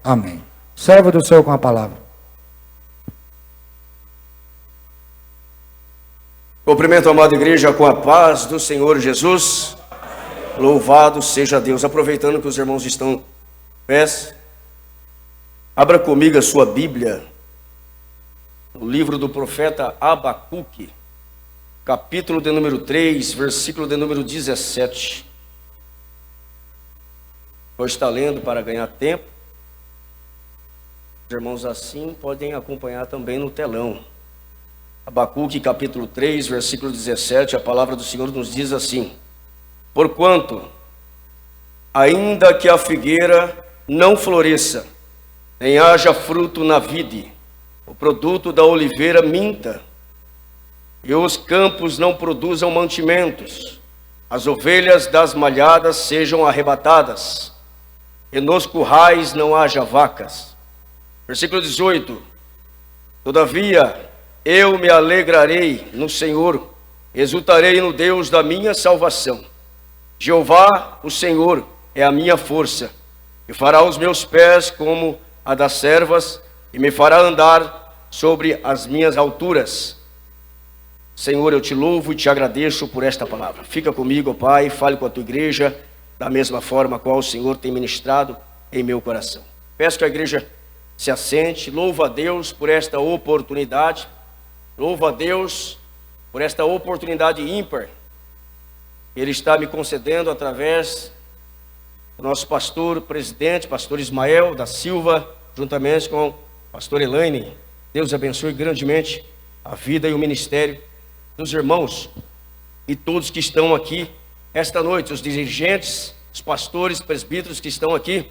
Amém. Servo do Senhor com a palavra. Cumprimento a amada igreja com a paz do Senhor Jesus. Louvado seja Deus. Aproveitando que os irmãos estão em pés, abra comigo a sua Bíblia, no livro do profeta Abacuque, capítulo de número 3, versículo de número 17. Vou estar lendo para ganhar tempo. Os irmãos assim podem acompanhar também no telão. Abacuque, capítulo 3, versículo 17, a palavra do Senhor nos diz assim: Porquanto, ainda que a figueira não floresça, nem haja fruto na vide, o produto da oliveira minta, e os campos não produzam mantimentos, as ovelhas das malhadas sejam arrebatadas, e nos currais não haja vacas. Versículo 18: Todavia eu me alegrarei no Senhor, exultarei no Deus da minha salvação. Jeová, o Senhor, é a minha força, e fará os meus pés como a das servas, e me fará andar sobre as minhas alturas. Senhor, eu te louvo e te agradeço por esta palavra. Fica comigo, Pai, fale com a tua igreja, da mesma forma qual o Senhor tem ministrado em meu coração. Peço que a igreja se assente. Louvo a Deus por esta oportunidade. Louvo a Deus por esta oportunidade ímpar que Ele está me concedendo através do nosso pastor, presidente, pastor Ismael da Silva, juntamente com o pastor Elaine. Deus abençoe grandemente a vida e o ministério dos irmãos e todos que estão aqui esta noite, os dirigentes, os pastores, presbíteros que estão aqui.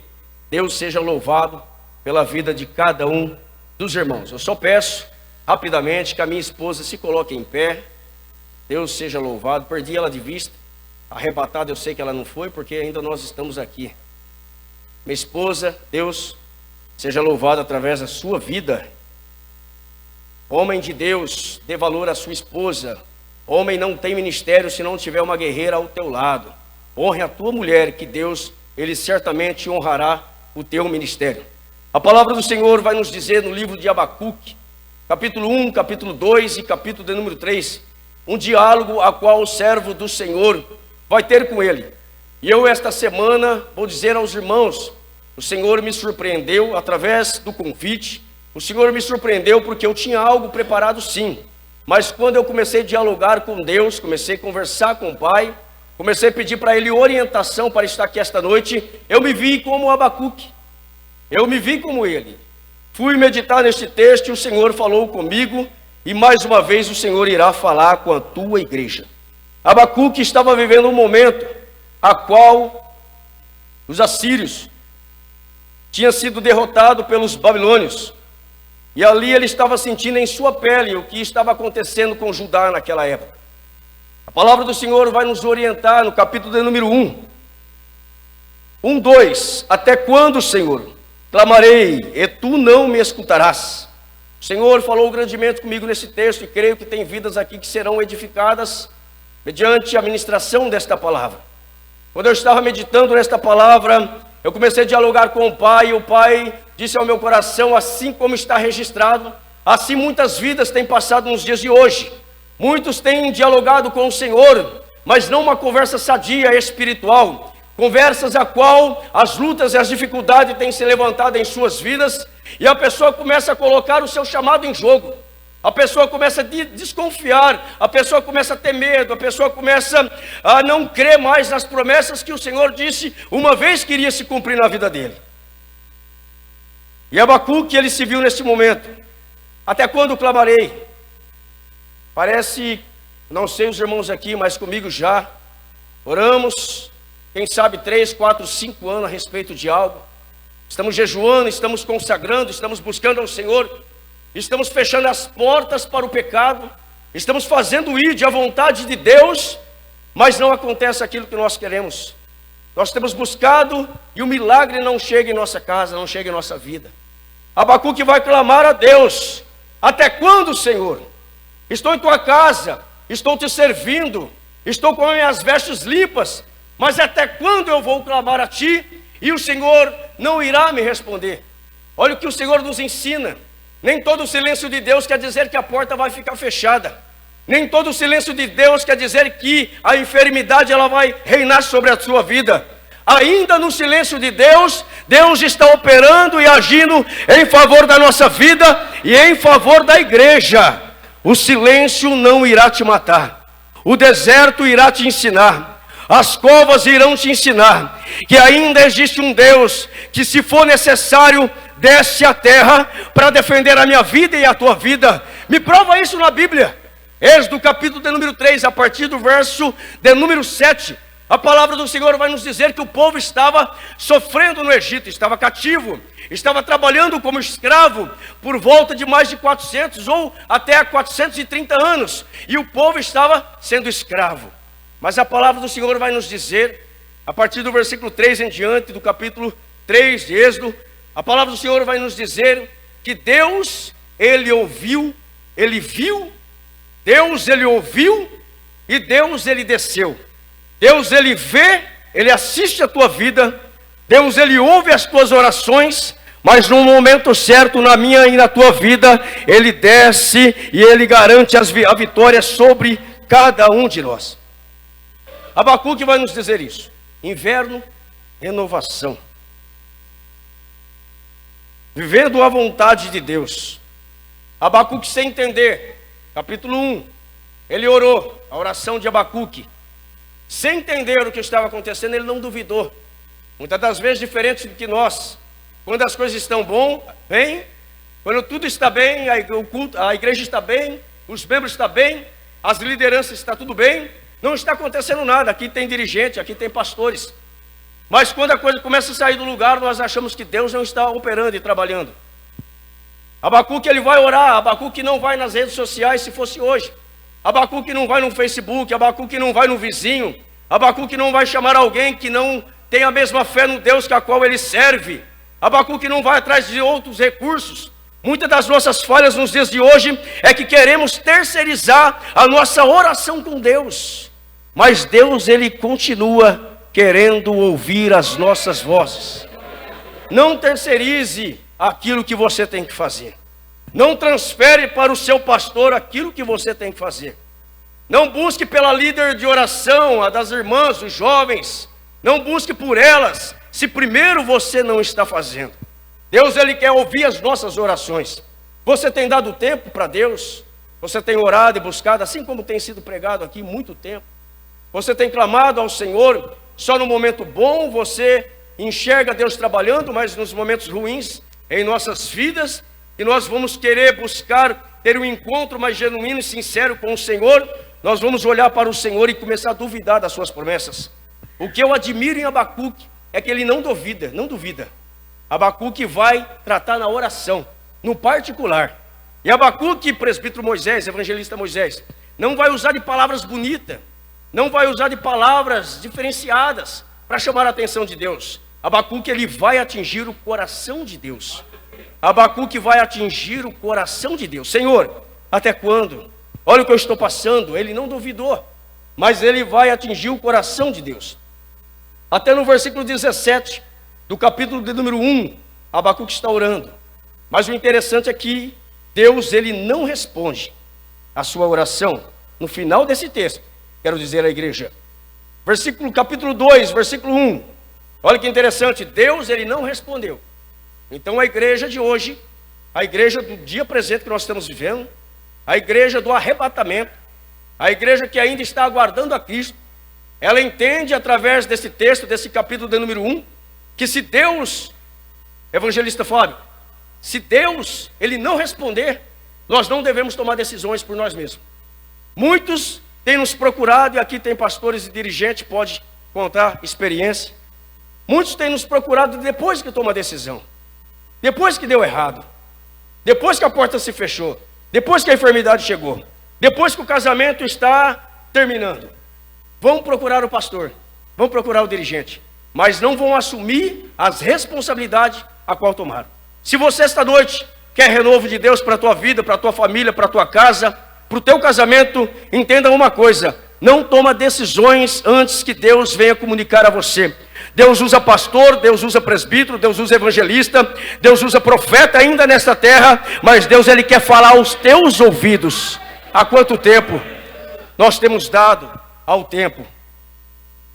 Deus seja louvado pela vida de cada um dos irmãos. Eu só peço rapidamente que a minha esposa se coloque em pé. Deus seja louvado. Perdi ela de vista, arrebatada eu sei que ela não foi, porque ainda nós estamos aqui. Minha esposa, Deus seja louvado através da sua vida. Homem de Deus, dê valor à sua esposa. Homem não tem ministério se não tiver uma guerreira ao teu lado. Honre a tua mulher, que Deus, Ele certamente honrará o teu ministério. A palavra do Senhor vai nos dizer no livro de Abacuque, capítulo 1, capítulo 2 e capítulo de número 3, um diálogo a qual o servo do Senhor vai ter com ele. E eu esta semana vou dizer aos irmãos, o Senhor me surpreendeu através do convite. O Senhor me surpreendeu porque eu tinha algo preparado sim, mas quando eu comecei a dialogar com Deus, comecei a conversar com o Pai, comecei a pedir para Ele orientação para estar aqui esta noite, eu me vi como Abacuque, eu me vi como ele. Fui meditar neste texto e o Senhor falou comigo, e mais uma vez o Senhor irá falar com a tua igreja. Abacuque estava vivendo um momento a qual os assírios tinham sido derrotados pelos babilônios, e ali ele estava sentindo em sua pele o que estava acontecendo com Judá naquela época. A palavra do Senhor vai nos orientar no capítulo de número 2. Até quando, Senhor, clamarei e tu não me escutarás? O Senhor falou grandemente comigo nesse texto e creio que tem vidas aqui que serão edificadas mediante a ministração desta palavra. Quando eu estava meditando nesta palavra, eu comecei a dialogar com o Pai, e o Pai disse ao meu coração: assim como está registrado, assim muitas vidas têm passado nos dias de hoje. Muitos têm dialogado com o Senhor, mas não uma conversa sadia espiritual, conversas a qual as lutas e as dificuldades têm se levantado em suas vidas, e a pessoa começa a colocar o seu chamado em jogo. A pessoa começa a desconfiar, a pessoa começa a ter medo, a pessoa começa a não crer mais nas promessas que o Senhor disse uma vez que iria se cumprir na vida dele. E Abacuque, ele se viu nesse momento: até quando clamarei? Parece, não sei os irmãos aqui, mas comigo já oramos, quem sabe 3, 4, 5 anos a respeito de algo. Estamos jejuando, estamos consagrando, estamos buscando ao Senhor, estamos fechando as portas para o pecado, estamos fazendo ir à vontade de Deus, mas não acontece aquilo que nós queremos. Nós temos buscado e o milagre não chega em nossa casa, não chega em nossa vida. Abacuque vai clamar a Deus: até quando, Senhor? Estou em tua casa, estou te servindo, estou com minhas vestes limpas, mas até quando eu vou clamar a ti e o Senhor não irá me responder? Olha o que o Senhor nos ensina. Nem todo o silêncio de Deus quer dizer que a porta vai ficar fechada. Nem todo o silêncio de Deus quer dizer que a enfermidade ela vai reinar sobre a sua vida. Ainda no silêncio de Deus, Deus está operando e agindo em favor da nossa vida e em favor da igreja. O silêncio não irá te matar. O deserto irá te ensinar. As covas irão te ensinar que ainda existe um Deus que, se for necessário, desce à terra para defender a minha vida e a tua vida. Me prova isso na Bíblia. Êxodo capítulo de número 3, a partir do verso de número 7. A palavra do Senhor vai nos dizer que o povo estava sofrendo no Egito, estava cativo, estava trabalhando como escravo por volta de mais de 400 ou até 430 anos. E o povo estava sendo escravo. Mas a palavra do Senhor vai nos dizer, a partir do versículo 3 em diante, do capítulo 3 de Êxodo, a palavra do Senhor vai nos dizer que Deus, Ele ouviu, Ele viu, Deus, Ele ouviu e Deus, Ele desceu. Deus, Ele vê, Ele assiste a tua vida. Deus, Ele ouve as tuas orações, mas no momento certo, na minha e na tua vida, Ele desce e Ele garante a vitória sobre cada um de nós. Abacuque vai nos dizer isso. Inverno, renovação. Vivendo a vontade de Deus. Abacuque, sem entender, capítulo 1, ele orou, a oração de Abacuque. Sem entender o que estava acontecendo, ele não duvidou. Muitas das vezes, diferente do que nós, quando as coisas estão bem, quando tudo está bem, a igreja está bem, os membros estão bem, as lideranças estão tudo bem, não está acontecendo nada. Aqui tem dirigente, aqui tem pastores. Mas quando a coisa começa a sair do lugar, nós achamos que Deus não está operando e trabalhando. Abacuque, ele vai orar. Abacuque não vai nas redes sociais se fosse hoje. Abacuque não vai no Facebook. Abacuque não vai no vizinho. Abacuque não vai chamar alguém que não tem a mesma fé no Deus que a qual ele serve. Abacuque não vai atrás de outros recursos. Muitas das nossas falhas nos dias de hoje é que queremos terceirizar a nossa oração com Deus. Mas Deus, Ele continua querendo ouvir as nossas vozes. Não terceirize aquilo que você tem que fazer. Não transfere para o seu pastor aquilo que você tem que fazer. Não busque pela líder de oração, a das irmãs, os jovens. Não busque por elas, se primeiro você não está fazendo. Deus, Ele quer ouvir as nossas orações. Você tem dado tempo para Deus? Você tem orado e buscado, assim como tem sido pregado aqui muito tempo? Você tem clamado ao Senhor? Só no momento bom você enxerga Deus trabalhando, mas nos momentos ruins em nossas vidas, e nós vamos querer buscar ter um encontro mais genuíno e sincero com o Senhor, nós vamos olhar para o Senhor e começar a duvidar das suas promessas. O que eu admiro em Abacuque é que ele não duvida. Abacuque vai tratar na oração, no particular. E Abacuque, presbítero Moisés, evangelista Moisés, não vai usar de palavras bonitas, não vai usar de palavras diferenciadas para chamar a atenção de Deus. Abacuque, ele vai atingir o coração de Deus. Abacuque vai atingir o coração de Deus. Senhor, até quando? Olha o que eu estou passando. Ele não duvidou, mas ele vai atingir o coração de Deus. Até no versículo 17 do capítulo de número 1, Abacuque está orando. Mas o interessante é que Deus, ele não responde a sua oração no final desse texto. Quero dizer à igreja, capítulo 2, versículo 1. Olha que interessante, Deus, ele não respondeu. Então a igreja de hoje, a igreja do dia presente que nós estamos vivendo, a igreja do arrebatamento, a igreja que ainda está aguardando a Cristo, ela entende através desse texto, desse capítulo de número 1, que se Deus, evangelista Fábio, se Deus, ele não responder, nós não devemos tomar decisões por nós mesmos. Muitos têm nos procurado, e aqui tem pastores e dirigentes, pode contar experiência. Muitos têm nos procurado depois que toma a decisão, depois que deu errado, depois que a porta se fechou, depois que a enfermidade chegou, depois que o casamento está terminando. Vão procurar o pastor, vão procurar o dirigente, mas não vão assumir as responsabilidades a qual tomaram. Se você esta noite quer renovo de Deus para a tua vida, para a tua família, para a tua casa, para o teu casamento, entenda uma coisa: não toma decisões antes que Deus venha comunicar a você. Deus usa pastor, Deus usa presbítero, Deus usa evangelista, Deus usa profeta ainda nesta terra, mas Deus, Ele quer falar aos teus ouvidos. Há quanto tempo nós temos dado ao tempo?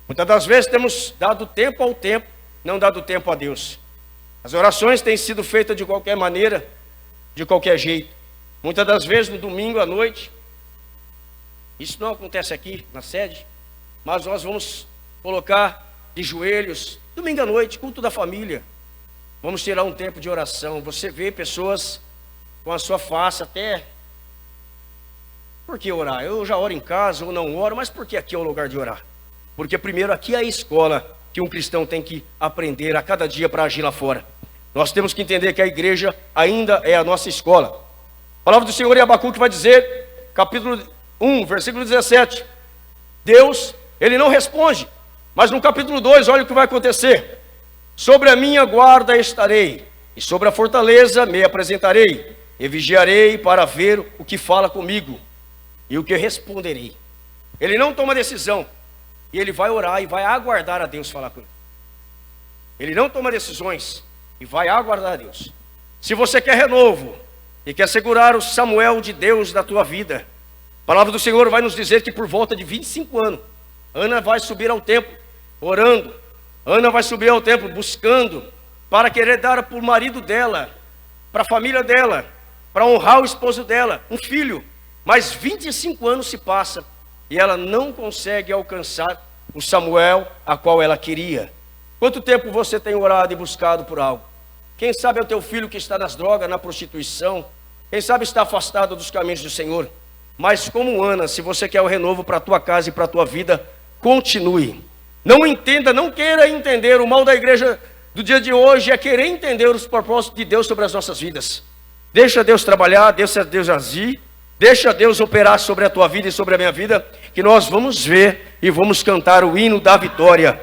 Muitas das vezes temos dado tempo ao tempo, não dado tempo a Deus. As orações têm sido feitas de qualquer maneira, de qualquer jeito. Muitas das vezes no domingo à noite. Isso não acontece aqui na sede, mas nós vamos colocar de joelhos, domingo à noite, culto da família. Vamos tirar um tempo de oração. Você vê pessoas com a sua face até... Por que orar? Eu já oro em casa, ou não oro, mas por que aqui é o lugar de orar? Porque primeiro aqui é a escola que um cristão tem que aprender a cada dia para agir lá fora. Nós temos que entender que a igreja ainda é a nossa escola. A palavra do Senhor em Abacuque vai dizer, capítulo 1, versículo 17. Deus, Ele não responde. Mas no capítulo 2, olha o que vai acontecer. Sobre a minha guarda estarei, e sobre a fortaleza me apresentarei, e vigiarei para ver o que fala comigo, e o que responderei. Ele não toma decisão, e ele vai orar e vai aguardar a Deus falar com ele. Ele não toma decisões, e vai aguardar a Deus. Se você quer renovo, e quer segurar o Samuel de Deus da tua vida, a palavra do Senhor vai nos dizer que por volta de 25 anos, Ana vai subir ao templo, orando. Ana vai subir ao templo buscando para querer dar para o marido dela, para a família dela, para honrar o esposo dela, um filho. Mas 25 anos se passam e ela não consegue alcançar o Samuel a qual ela queria. Quanto tempo você tem orado e buscado por algo? Quem sabe é o teu filho que está nas drogas, na prostituição. Quem sabe está afastado dos caminhos do Senhor. Mas como Ana, se você quer o renovo para a tua casa e para a tua vida, continue. Não entenda, não queira entender. O mal da igreja do dia de hoje é querer entender os propósitos de Deus sobre as nossas vidas. Deixa Deus trabalhar, deixa Deus agir, deixa Deus operar sobre a tua vida e sobre a minha vida, que nós vamos ver e vamos cantar o hino da vitória.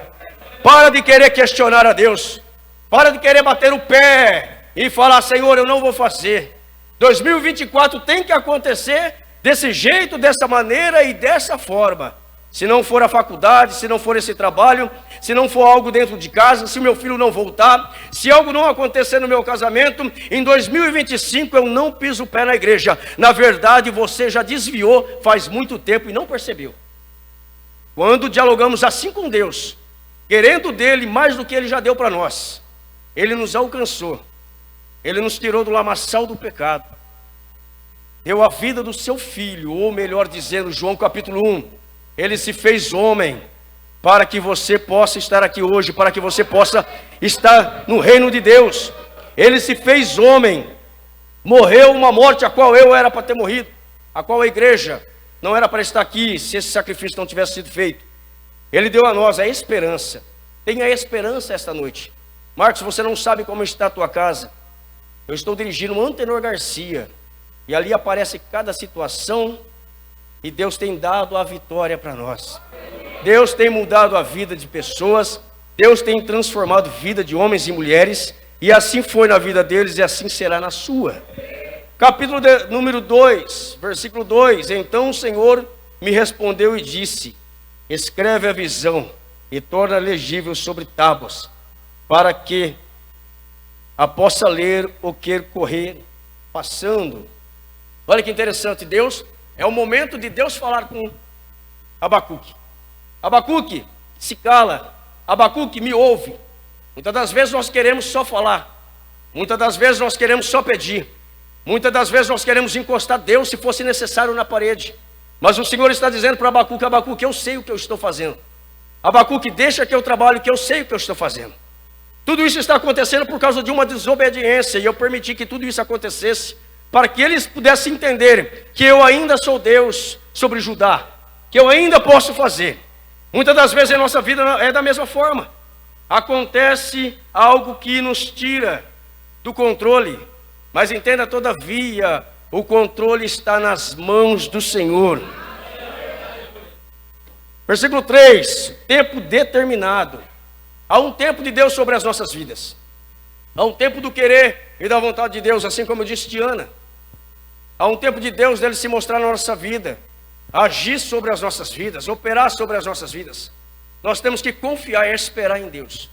Para de querer questionar a Deus, para de querer bater o pé e falar, Senhor, eu não vou fazer. 2024 tem que acontecer desse jeito, dessa maneira e dessa forma. Se não for a faculdade, se não for esse trabalho, se não for algo dentro de casa, se meu filho não voltar, se algo não acontecer no meu casamento, em 2025 eu não piso o pé na igreja. Na verdade, você já desviou faz muito tempo e não percebeu. Quando dialogamos assim com Deus, querendo dele mais do que ele já deu para nós, ele nos alcançou, ele nos tirou do lamaçal do pecado, deu a vida do seu filho, ou melhor dizendo, João capítulo 1, ele se fez homem para que você possa estar aqui hoje, para que você possa estar no reino de Deus. Ele se fez homem, morreu uma morte a qual eu era para ter morrido, a qual a igreja não era para estar aqui se esse sacrifício não tivesse sido feito. Ele deu a nós a esperança. Tenha esperança esta noite. Marcos, você não sabe como está a tua casa. Eu estou dirigindo um Antenor Garcia, e ali aparece cada situação, e Deus tem dado a vitória para nós. Deus tem mudado a vida de pessoas, Deus tem transformado a vida de homens e mulheres, e assim foi na vida deles e assim será na sua. Capítulo número 2, versículo 2. Então o Senhor me respondeu e disse, escreve a visão e torna legível sobre tábuas, para que a possa ler ou quer correr passando. Olha que interessante, Deus, é o momento de Deus falar com Abacuque. Abacuque, se cala. Abacuque, me ouve. Muitas das vezes nós queremos só falar. Muitas das vezes nós queremos só pedir. Muitas das vezes nós queremos encostar Deus se fosse necessário na parede. Mas o Senhor está dizendo para Abacuque, Abacuque, eu sei o que eu estou fazendo. Abacuque, deixa que eu trabalho, que eu sei o que eu estou fazendo. Tudo isso está acontecendo por causa de uma desobediência, e eu permiti que tudo isso acontecesse, para que eles pudessem entender que eu ainda sou Deus sobre Judá, que eu ainda posso fazer. Muitas das vezes a nossa vida é da mesma forma. Acontece algo que nos tira do controle, mas entenda, todavia, o controle está nas mãos do Senhor. Versículo 3, tempo determinado. Há um tempo de Deus sobre as nossas vidas. Há um tempo do querer e da vontade de Deus, assim como eu disse de Ana. Há um tempo de Deus dele se mostrar na nossa vida, agir sobre as nossas vidas, operar sobre as nossas vidas. nós temos que confiar e esperar em Deus.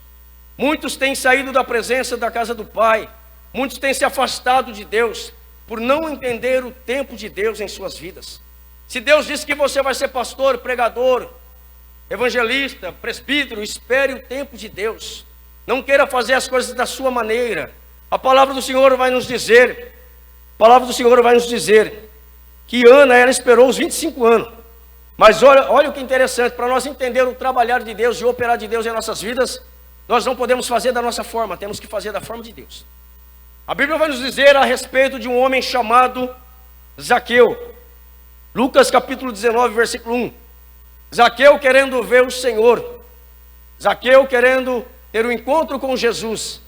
Muitos têm saído da presença da casa do Pai, muitos têm se afastado de Deus, por não entender o tempo de Deus em suas vidas. Se Deus disse que você vai ser pastor, pregador, evangelista, presbítero, espere o tempo de Deus. Não queira fazer as coisas da sua maneira. A palavra do Senhor vai nos dizer, que Ana, ela esperou os 25 anos. Mas olha o que é interessante, para nós entender o trabalhar de Deus e o operar de Deus em nossas vidas, nós não podemos fazer da nossa forma, temos que fazer da forma de Deus. A Bíblia vai nos dizer a respeito de um homem chamado Zaqueu. Lucas capítulo 19, versículo 1. Zaqueu querendo ver o Senhor. Zaqueu querendo ter um encontro com Jesus.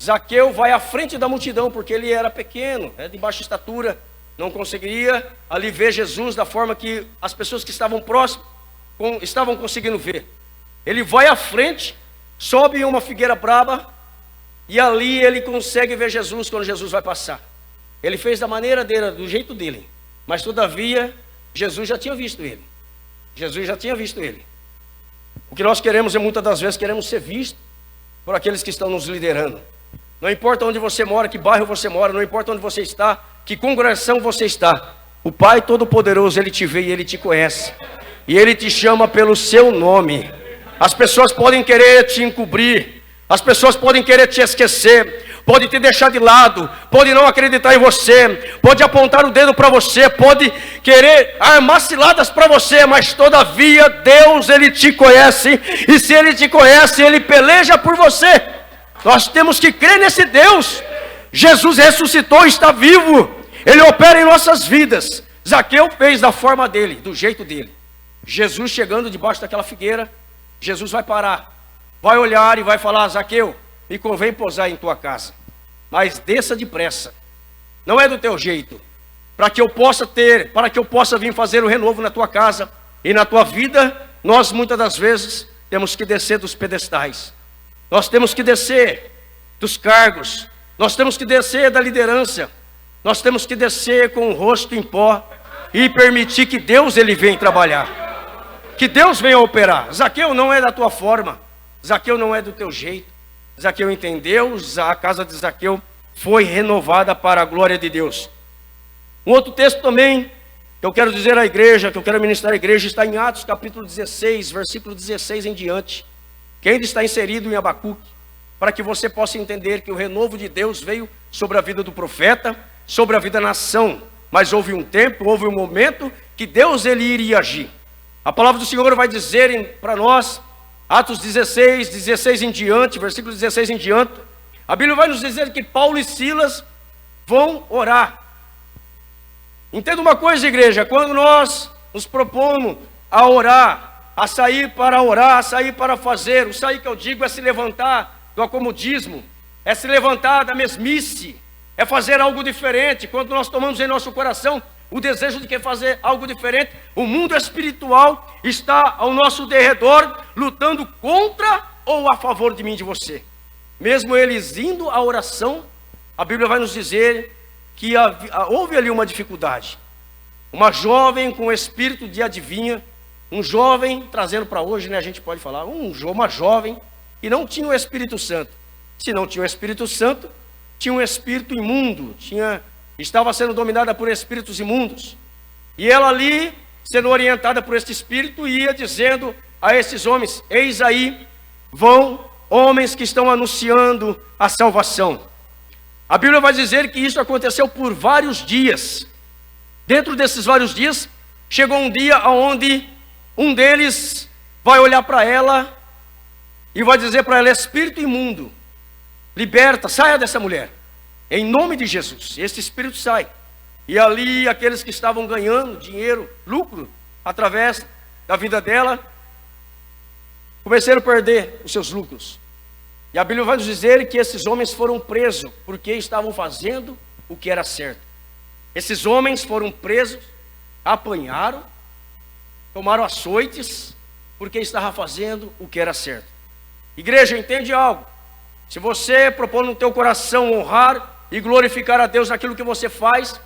Zaqueu vai à frente da multidão, porque ele era pequeno, de baixa estatura, não conseguiria ali ver Jesus da forma que as pessoas que estavam próximas estavam conseguindo ver. Ele vai à frente, sobe em uma figueira braba, e ali ele consegue ver Jesus quando Jesus vai passar. Ele fez da maneira dele, do jeito dele, mas todavia Jesus já tinha visto ele. O que nós queremos, muitas das vezes, queremos ser vistos por aqueles que estão nos liderando. Não importa onde você mora, que bairro você mora, não importa onde você está, que congregação você está, o Pai Todo-Poderoso, Ele te vê e Ele te conhece, e Ele te chama pelo seu nome. As pessoas podem querer te encobrir, as pessoas podem querer te esquecer, pode te deixar de lado, pode não acreditar em você, pode apontar o dedo para você, pode querer armar ciladas para você, mas todavia Deus, Ele te conhece, e se Ele te conhece, Ele peleja por você. Nós temos que crer nesse Deus. Jesus ressuscitou, está vivo, Ele opera em nossas vidas. Zaqueu fez da forma dele, do jeito dele. Jesus chegando debaixo daquela figueira, Jesus vai parar, vai olhar e vai falar: Zaqueu, me convém pousar em tua casa, mas desça depressa, não é do teu jeito, para que eu possa vir fazer o renovo na tua casa e na tua vida. Nós muitas das vezes temos que descer dos pedestais, nós temos que descer dos cargos, nós temos que descer da liderança, nós temos que descer com o rosto em pó e permitir que Deus, Ele venha trabalhar, que Deus venha operar. Zaqueu não é da tua forma, Zaqueu não é do teu jeito. Zaqueu entendeu, a casa de Zaqueu foi renovada para a glória de Deus. Um outro texto também que eu quero dizer à igreja, que eu quero ministrar à igreja, está em Atos capítulo 16, versículo 16 em diante, que ainda está inserido em Abacuque, para que você possa entender que o renovo de Deus veio sobre a vida do profeta, sobre a vida da nação, mas houve um tempo, houve um momento que Deus, Ele iria agir. A palavra do Senhor vai dizer para nós, Atos 16, 16 em diante, versículo 16 em diante, a Bíblia vai nos dizer que Paulo e Silas vão orar. Entenda uma coisa, igreja, quando nós nos propomos a orar, a sair para orar, a sair para fazer, o sair que eu digo é se levantar do acomodismo, é se levantar da mesmice, é fazer algo diferente. Quando nós tomamos em nosso coração o desejo de que fazer algo diferente, o mundo espiritual está ao nosso derredor, lutando contra ou a favor de mim e de você. Mesmo eles indo à oração, a Bíblia vai nos dizer que houve ali uma dificuldade. Uma jovem com espírito de adivinha, um jovem, trazendo para hoje, né, a gente pode falar, uma jovem que não tinha o Espírito Santo. Se não tinha o Espírito Santo, tinha um espírito imundo, estava sendo dominada por espíritos imundos. E ela ali, sendo orientada por este espírito, ia dizendo a esses homens: eis aí vão homens que estão anunciando a salvação. A Bíblia vai dizer que isso aconteceu por vários dias. Dentro desses vários dias, chegou um dia onde um deles vai olhar para ela e vai dizer para ela: espírito imundo, liberta, saia dessa mulher, em nome de Jesus. Esse espírito sai. E ali aqueles que estavam ganhando dinheiro, lucro, através da vida dela, começaram a perder os seus lucros. E a Bíblia vai nos dizer que esses homens foram presos, porque estavam fazendo o que era certo. Esses homens foram presos, apanharam, tomaram açoites, porque estavam fazendo o que era certo. Igreja, entende algo? Se você propõe no teu coração honrar e glorificar a Deus naquilo que você faz,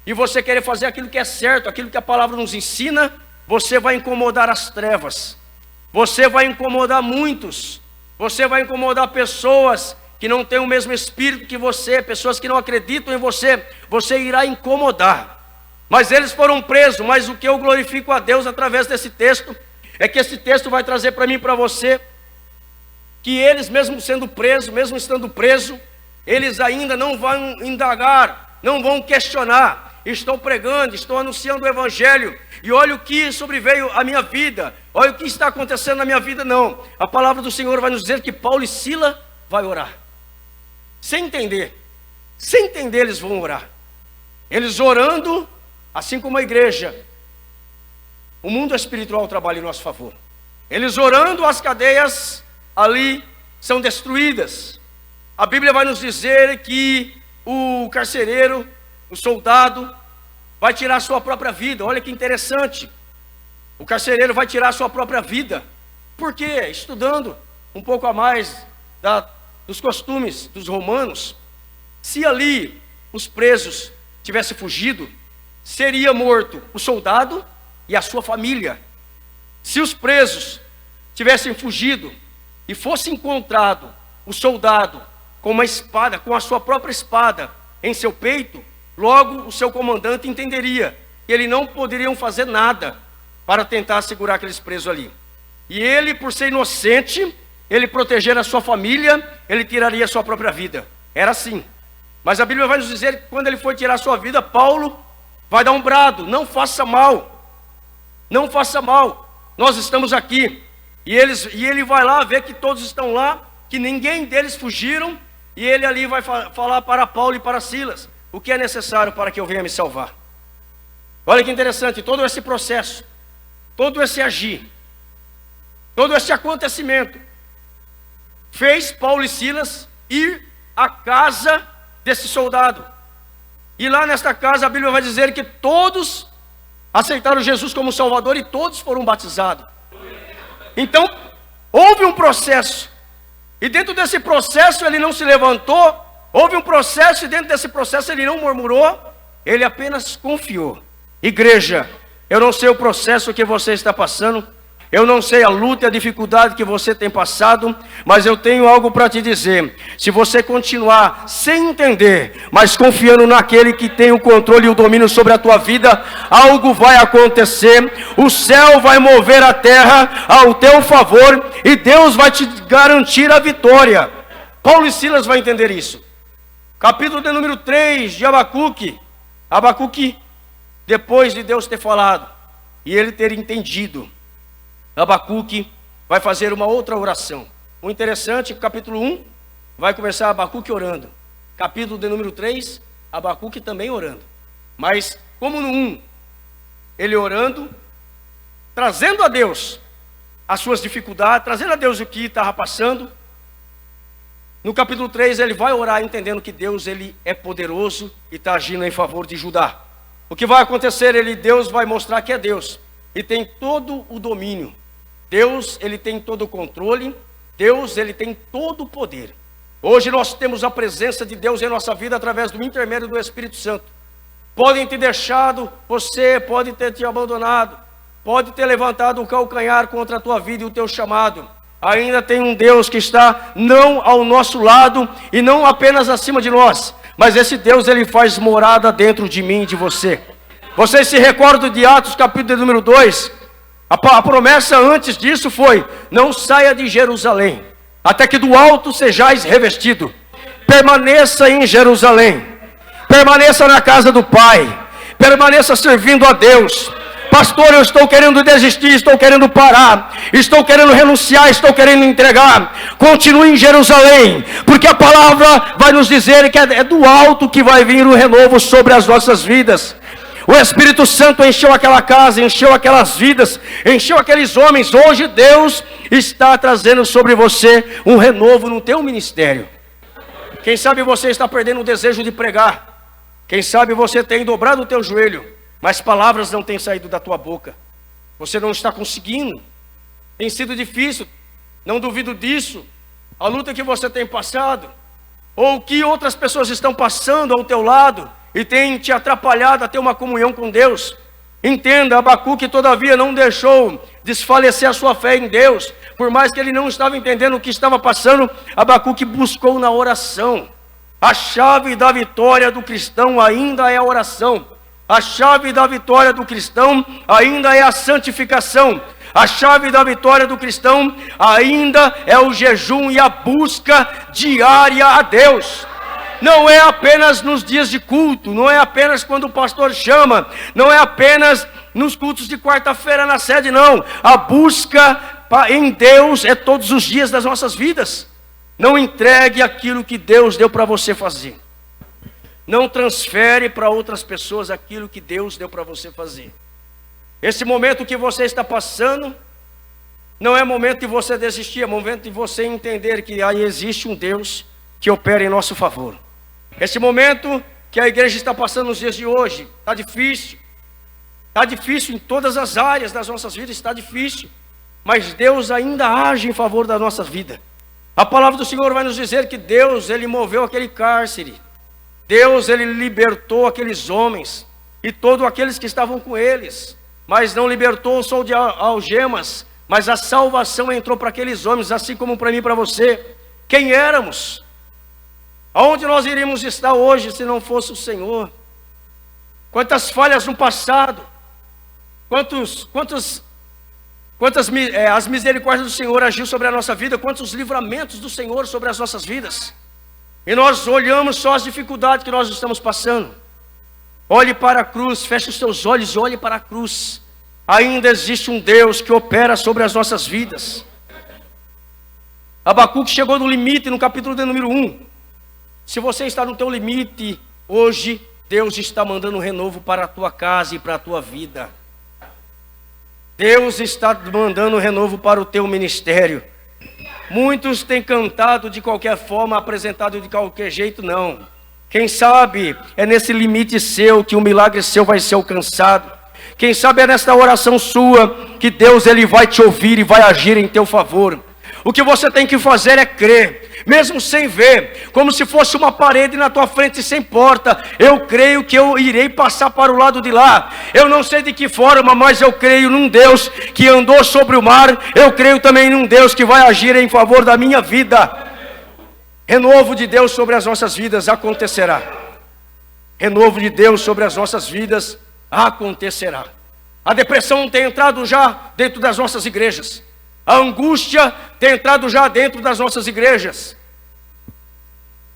e você querer fazer aquilo que é certo, aquilo que a palavra nos ensina, você vai incomodar as trevas. Você vai incomodar muitos. Você vai incomodar pessoas que não têm o mesmo espírito que você, pessoas que não acreditam em você. Você irá incomodar. Mas eles foram presos. Mas o que eu glorifico a Deus através desse texto é que esse texto vai trazer para mim e para você que eles, mesmo sendo presos, mesmo estando presos, eles ainda não vão indagar, não vão questionar. Estou pregando, estou anunciando o Evangelho, e olha o que sobreveio à minha vida, olha o que está acontecendo na minha vida. Não, a palavra do Senhor vai nos dizer que Paulo e Silas vai orar, sem entender eles vão orar. Eles orando, assim como a igreja, o mundo espiritual trabalha em nosso favor. Eles orando, as cadeias ali são destruídas. A Bíblia vai nos dizer que o carcereiro, o soldado, vai tirar a sua própria vida. Olha que interessante. O carcereiro vai tirar a sua própria vida. Por quê? Estudando um pouco a mais dos costumes dos romanos, se ali os presos tivessem fugido, seria morto o soldado e a sua família. Se os presos tivessem fugido e fosse encontrado o soldado com uma espada, com a sua própria espada em seu peito, logo o seu comandante entenderia que eles não poderiam fazer nada para tentar segurar aqueles presos ali. E ele, por ser inocente, ele proteger a sua família, ele tiraria a sua própria vida. Era assim. Mas a Bíblia vai nos dizer que quando ele foi tirar a sua vida, Paulo vai dar um brado: não faça mal, não faça mal, nós estamos aqui. E ele vai lá ver que todos estão lá, que ninguém deles fugiram, e ele ali vai falar para Paulo e para Silas o que é necessário para que eu venha me salvar. Olha que interessante, todo esse processo, todo esse agir, todo esse acontecimento, fez Paulo e Silas ir à casa desse soldado. E lá nesta casa a Bíblia vai dizer que todos aceitaram Jesus como Salvador e todos foram batizados. Então, houve um processo, e dentro desse processo ele não se levantou, houve um processo, e dentro desse processo ele não murmurou, ele apenas confiou. Igreja, eu não sei o processo que você está passando, eu não sei a luta e a dificuldade que você tem passado, mas eu tenho algo para te dizer. Se você continuar sem entender, mas confiando naquele que tem o controle e o domínio sobre a tua vida, algo vai acontecer, o céu vai mover a terra ao teu favor, e Deus vai te garantir a vitória. Paulo e Silas vão entender isso. Capítulo de número 3 de Abacuque. Abacuque, depois de Deus ter falado, e ele ter entendido, Abacuque vai fazer uma outra oração. O interessante, capítulo 1, vai começar Abacuque orando. Capítulo de número 3, Abacuque também orando. Mas, como no 1, ele orando, trazendo a Deus as suas dificuldades, trazendo a Deus o que estava passando, no capítulo 3 ele vai orar entendendo que Deus ele é poderoso e está agindo em favor de Judá. O que vai acontecer? Deus vai mostrar que é Deus e tem todo o domínio. Deus, ele tem todo o controle. Deus, ele tem todo o poder. Hoje nós temos a presença de Deus em nossa vida através do intermédio do Espírito Santo. Podem ter deixado você, pode ter te abandonado, pode ter levantado o calcanhar contra a tua vida e o teu chamado. Ainda tem um Deus que está não ao nosso lado e não apenas acima de nós, mas esse Deus ele faz morada dentro de mim e de você. Vocês se recordam de Atos capítulo número 2? A promessa antes disso foi: não saia de Jerusalém, até que do alto sejais revestido. Permaneça em Jerusalém, permaneça na casa do Pai, permaneça servindo a Deus. Pastor, eu estou querendo desistir, estou querendo parar, estou querendo renunciar, estou querendo entregar. Continue em Jerusalém, porque a palavra vai nos dizer que é do alto que vai vir o renovo sobre as nossas vidas. O Espírito Santo encheu aquela casa, encheu aquelas vidas, encheu aqueles homens. Hoje Deus está trazendo sobre você um renovo no teu ministério. Quem sabe você está perdendo o desejo de pregar. Quem sabe você tem dobrado o teu joelho, mas palavras não têm saído da tua boca. Você não está conseguindo. Tem sido difícil, não duvido disso. A luta que você tem passado, ou que outras pessoas estão passando ao teu lado, e tem te atrapalhado a ter uma comunhão com Deus. Entenda, Abacuque todavia não deixou desfalecer a sua fé em Deus. Por mais que ele não estava entendendo o que estava passando, Abacuque buscou na oração. A chave da vitória do cristão ainda é a oração. A chave da vitória do cristão ainda é a santificação. A chave da vitória do cristão ainda é o jejum e a busca diária a Deus. Não é apenas nos dias de culto, não é apenas quando o pastor chama, não é apenas nos cultos de quarta-feira na sede, não. A busca em Deus é todos os dias das nossas vidas. Não entregue aquilo que Deus deu para você fazer. Não transfere para outras pessoas aquilo que Deus deu para você fazer. Esse momento que você está passando, não é momento de você desistir, é momento de você entender que aí existe um Deus que opera em nosso favor. Esse momento que a igreja está passando nos dias de hoje, está difícil em todas as áreas das nossas vidas, está difícil, mas Deus ainda age em favor da nossa vida. A palavra do Senhor vai nos dizer que Deus, Ele moveu aquele cárcere, Deus, Ele libertou aqueles homens, e todos aqueles que estavam com eles, mas não libertou só de algemas, mas a salvação entrou para aqueles homens, assim como para mim e para você. Quem éramos? Aonde nós iríamos estar hoje se não fosse o Senhor? Quantas falhas no passado, as misericórdias do Senhor agiu sobre a nossa vida, quantos livramentos do Senhor sobre as nossas vidas. E nós olhamos só as dificuldades que nós estamos passando. Olhe para a cruz, feche os seus olhos e olhe para a cruz. Ainda existe um Deus que opera sobre as nossas vidas. Abacuque chegou no limite no capítulo de número 1. Se você está no teu limite, hoje Deus está mandando um renovo para a tua casa e para a tua vida. Deus está mandando um renovo para o teu ministério. Muitos têm cantado de qualquer forma, apresentado de qualquer jeito, não. Quem sabe é nesse limite seu que o milagre seu vai ser alcançado. Quem sabe é nesta oração sua que Deus ele vai te ouvir e vai agir em teu favor. O que você tem que fazer é crer, mesmo sem ver, como se fosse uma parede na tua frente sem porta. Eu creio que eu irei passar para o lado de lá. Eu não sei de que forma, mas eu creio num Deus que andou sobre o mar. Eu creio também num Deus que vai agir em favor da minha vida. Renovo de Deus sobre as nossas vidas acontecerá. Renovo de Deus sobre as nossas vidas acontecerá. A depressão tem entrado já dentro das nossas igrejas. A angústia tem entrado já dentro das nossas igrejas.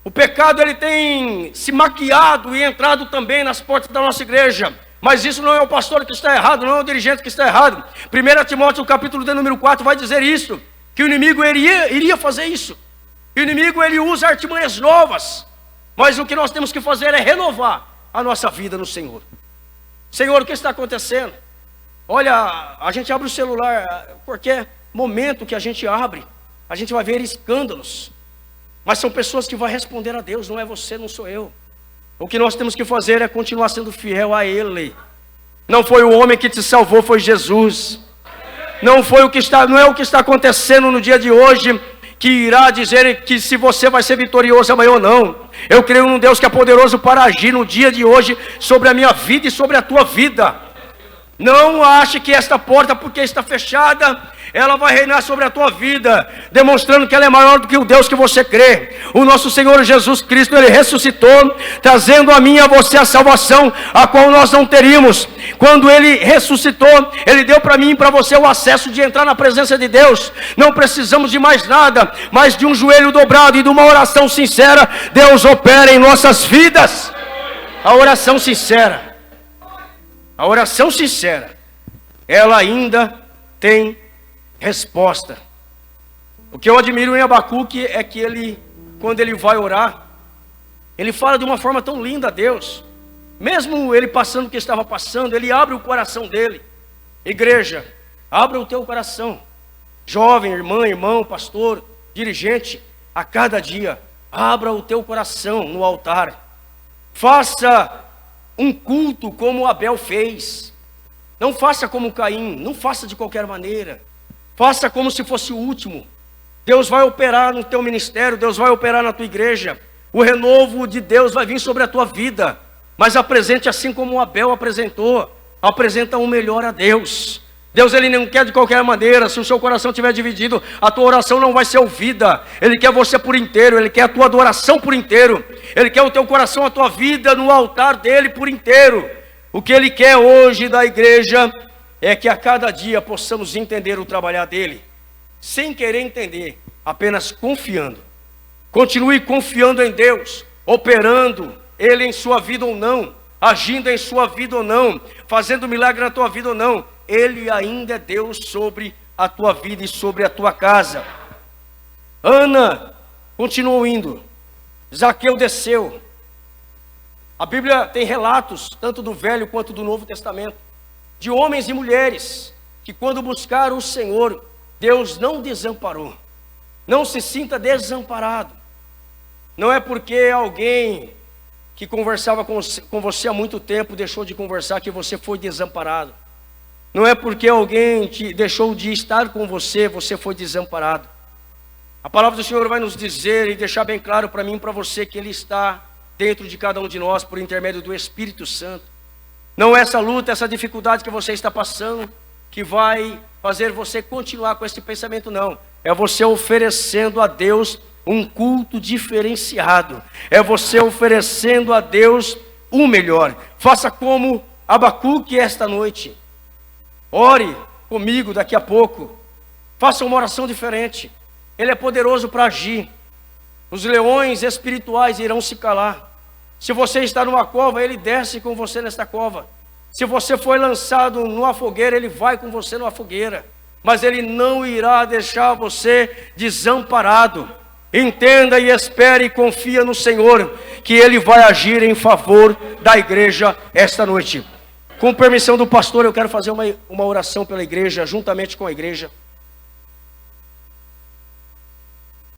O pecado ele tem se maquiado e entrado também nas portas da nossa igreja. Mas isso não é o pastor que está errado, não é o dirigente que está errado. 1 Timóteo capítulo de número 4 vai dizer isso, que o inimigo iria fazer isso. O inimigo ele usa artimanhas novas. Mas o que nós temos que fazer é renovar a nossa vida no Senhor. Senhor, o que está acontecendo? Olha, a gente abre o celular, qualquer momento que a gente abre, a gente vai ver escândalos. Mas são pessoas que vão responder a Deus, não é você, não sou eu. O que nós temos que fazer é continuar sendo fiel a Ele. Não foi o homem que te salvou, foi Jesus. Não é o que está acontecendo no dia de hoje que irá dizer que se você vai ser vitorioso amanhã ou não. Eu creio num Deus que é poderoso para agir no dia de hoje sobre a minha vida e sobre a tua vida. Não ache que esta porta, porque está fechada, ela vai reinar sobre a tua vida, demonstrando que ela é maior do que o Deus que você crê. O nosso Senhor Jesus Cristo, Ele ressuscitou, trazendo a mim e a você a salvação, a qual nós não teríamos. Quando Ele ressuscitou, Ele deu para mim e para você o acesso de entrar na presença de Deus. Não precisamos de mais nada, mas de um joelho dobrado e de uma oração sincera. Deus opera em nossas vidas. A oração sincera, ela ainda tem resposta. O que eu admiro em Abacuque é que ele, quando ele vai orar, ele fala de uma forma tão linda a Deus. Mesmo ele passando o que estava passando, ele abre o coração dele. Igreja, abra o teu coração. Jovem, irmã, irmão, pastor, dirigente, a cada dia, abra o teu coração no altar. Faça um culto como Abel fez. Não faça como Caim, não faça de qualquer maneira. Faça como se fosse o último. Deus vai operar no teu ministério, Deus vai operar na tua igreja. O renovo de Deus vai vir sobre a tua vida. Mas apresente assim como Abel apresentou. apresenta o melhor a Deus. Deus, Ele não quer de qualquer maneira. Se o seu coração estiver dividido, a tua oração não vai ser ouvida. Ele quer você por inteiro, Ele quer a tua adoração por inteiro. Ele quer o teu coração, a tua vida no altar dEle por inteiro. O que Ele quer hoje da igreja é que a cada dia possamos entender o trabalhar dEle, sem querer entender, apenas confiando. Continue confiando em Deus, operando Ele em sua vida ou não, agindo em sua vida ou não, fazendo milagre na tua vida ou não. Ele ainda é Deus sobre a tua vida e sobre a tua casa. Ana continuou indo. Zaqueu desceu. A Bíblia tem relatos, tanto do Velho quanto do Novo Testamento, de homens e mulheres que quando buscaram o Senhor, Deus não desamparou. Não se sinta desamparado. Não é porque alguém que conversava com você há muito tempo deixou de conversar que você foi desamparado. Não é porque alguém te deixou de estar com você, você foi desamparado. A palavra do Senhor vai nos dizer e deixar bem claro para mim e para você que Ele está dentro de cada um de nós por intermédio do Espírito Santo. Não é essa luta, essa dificuldade que você está passando que vai fazer você continuar com esse pensamento, não. É você oferecendo a Deus um culto diferenciado. É você oferecendo a Deus o melhor. Faça como Abacuque esta noite. Ore comigo daqui a pouco. Faça uma oração diferente. Ele é poderoso para agir. Os leões espirituais irão se calar. Se você está numa cova, Ele desce com você nesta cova. Se você foi lançado numa fogueira, Ele vai com você numa fogueira. Mas Ele não irá deixar você desamparado. Entenda e espere e confia no Senhor, que Ele vai agir em favor da igreja esta noite. Com permissão do pastor, eu quero fazer uma oração pela igreja, juntamente com a igreja.